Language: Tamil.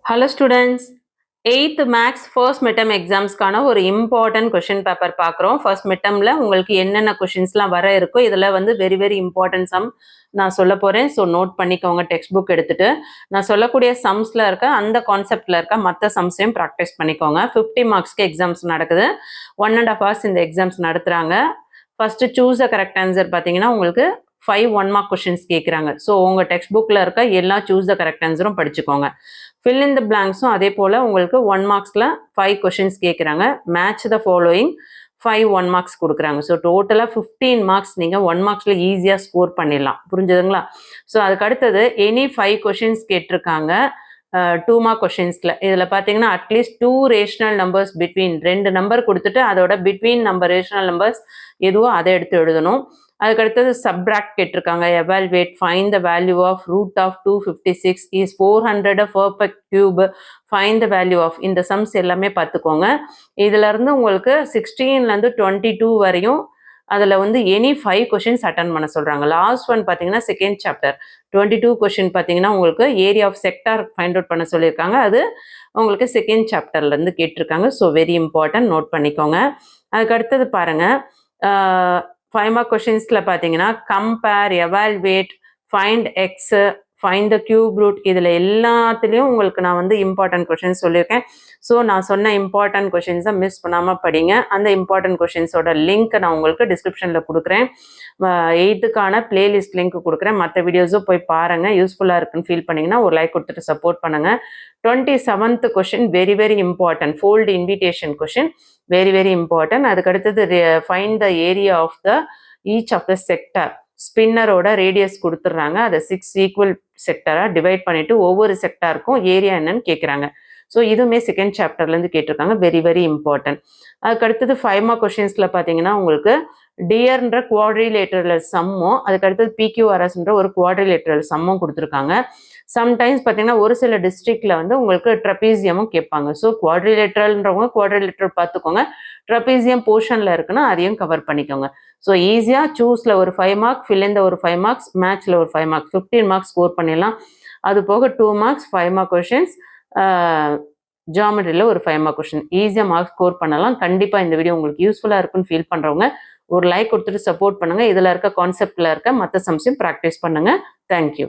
Hello students, 8th Max first midterm examsக்கான ஒரு important question paper பார்க்குறோம். first midtermல உங்களுக்கு என்னென்ன questionsலாம் வர இருக்கோ இதில் வந்து very important sum நான் சொல்ல போகிறேன். ஸோ நோட் பண்ணிக்கோங்க டெக்ஸ்ட் புக் எடுத்துகிட்டு. நான் சொல்லக்கூடிய சம்ஸில் இருக்க அந்த கான்செப்டில் இருக்க மற்ற சம்ஸையும் ப்ராக்டிஸ் பண்ணிக்கோங்க. 50 மார்க்ஸ்க்கு எக்ஸாம்ஸ் நடக்குது. 1.5 hours இந்த எக்ஸாம்ஸ் நடத்துகிறாங்க. First choose a correct answer பார்த்தீங்கன்னா உங்களுக்கு 5 1 mark கொஷின்ஸ் கேட்குறாங்க. ஸோ உங்கள் டெக்ஸ்ட் புக்கில் இருக்க எல்லா சூஸ் த கரெக்ட் ஆன்சரும் படிச்சுக்கோங்க. ஃபில் இன் த பிளாங்க்ஸும் அதே போல் உங்களுக்கு 1 marksல 5 கொஷின்ஸ் கேட்குறாங்க. மேட்ச் த ஃபாலோயிங் 5 1 marks கொடுக்குறாங்க. ஸோ டோட்டலாக 15 marks நீங்கள் 1 marksல ஈஸியாக ஸ்கோர் பண்ணிடலாம். புரிஞ்சுதுங்களா? ஸோ அதுக்கு அடுத்தது எனி 5 கொஷின்ஸ் கேட்டிருக்காங்க 2 mark கொஷின்ஸில். இதில் பார்த்தீங்கன்னா at least 2 rational numbers between 2 number கொடுத்துட்டு அதோட பிட்வீன் நம்பர் ரேஷனல் நம்பர்ஸ் எதுவோ அதை எடுத்து எழுதணும். அதுக்கு அடுத்தது சப்ராக்ட் கேட்டிருக்காங்க. Evaluate find the value of root of 256 is 400 perfect cube find the value of. இந்த சம்ஸ் எல்லாமே பார்த்துக்கோங்க. இதிலேருந்து உங்களுக்கு 16லேருந்து 22 வரையும் அதில் வந்து எனி 5 கொஷின்ஸ் அட்டன் பண்ண சொல்கிறாங்க. லாஸ்ட் ஒன் பார்த்தீங்கன்னா செகண்ட் சாப்டர் 22 கொஷின் பார்த்தீங்கன்னா உங்களுக்கு area of sector find out பண்ண சொல்லியிருக்காங்க. அது உங்களுக்கு செகண்ட் சாப்டர்லேருந்து கேட்டிருக்காங்க. ஸோ வெரி இம்பார்ட்டன்ட், நோட் பண்ணிக்கோங்க. அதுக்கு அடுத்தது பாருங்கள் 5 mark கொஷின்ஸில் பார்த்தீங்கன்னா compare, evaluate, find x, find the cube root, இதில் எல்லாத்துலேயும் உங்களுக்கு நான் வந்து இம்பார்ட்டன்ட் கொஷின்ஸ் சொல்லியிருக்கேன். ஸோ நான் சொன்ன இம்பார்ட்டன்ட் கொஷின்ஸை மிஸ் பண்ணாமல் படிங்க. அந்த இம்பார்ட்டன்ட் கொஷின்ஸோட லிங்க் நான் உங்களுக்கு டிஸ்கிரிப்ஷனில் கொடுக்குறேன். 8th பிளேலிஸ்ட் லிங்க் கொடுக்குறேன். மற்ற வீடியோஸும் போய் பாருங்கள். யூஸ்ஃபுல்லாக இருக்குன்னு ஃபீல் பண்ணிங்கன்னா ஒரு லைக் கொடுத்துட்டு சப்போர்ட் பண்ணுங்கள். 27th question very important, fold invitation question very important. அதுக்கு அடுத்தது find the area of the each of the sector. ஸ்பின்னரோட ரேடியஸ் கொடுத்துட்றாங்க. அதை 6 ஈக்குவல் செக்டராக டிவைட் பண்ணிவிட்டு ஒவ்வொரு செக்டாருக்கும் ஏரியா என்னன்னு கேட்குறாங்க. ஸோ இதுவுமே செகண்ட் சாப்டர்லேருந்து கேட்டிருக்காங்க. Very important. அதுக்கு அடுத்தது 5 mark கொஷின்ஸில் பார்த்தீங்கன்னா உங்களுக்கு டியர்ன்ற குவாட்ரிலேட்டரல் சம்மும் அதுக்கு அடுத்தது பிக்யூஆர்எஸ்ன்ற ஒரு குவாட்ரிலேட்டரல் சம்மும் கொடுத்துருக்காங்க. சம்டைம்ஸ் பார்த்தீங்கன்னா ஒரு சில டிஸ்ட்ரிக்டில் வந்து உங்களுக்கு ட்ரபீசியமும் கேட்பாங்க. ஸோ குவாட்ரிலேட்டரல்ன்றவங்க குவாட்ரிலேட்டரல் பார்த்துக்கோங்க. ட்ரபீசியம் போர்ஷனில் இருக்குன்னா அதையும் கவர் பண்ணிக்கோங்க. ஸோ ஈஸியாக சூஸில் ஒரு 5 mark, ஃபில்லில் ஒரு 5 marks, மேட்ச்சில் ஒரு 5 marks, 15 marks ஸ்கோர் பண்ணிடலாம். அது போக 2 marks 5 mark கொஷின்ஸ், ஜியாமெட்ரியில் ஒரு 5 mark கொஷின் ஈஸியாக மார்க்ஸ் ஸ்கோர் பண்ணலாம். கண்டிப்பாக இந்த வீடியோ உங்களுக்கு யூஸ்ஃபுல்லாக இருக்குன்னு ஃபீல் பண்ணுறவங்க ஒரு லைக் கொடுத்துட்டு சப்போர்ட் பண்ணுங்கள். இதில் இருக்க கான்செப்டில் இருக்க மற்ற சம்ஸையும் ப்ராக்டிஸ் பண்ணுங்கள். தேங்க்யூ.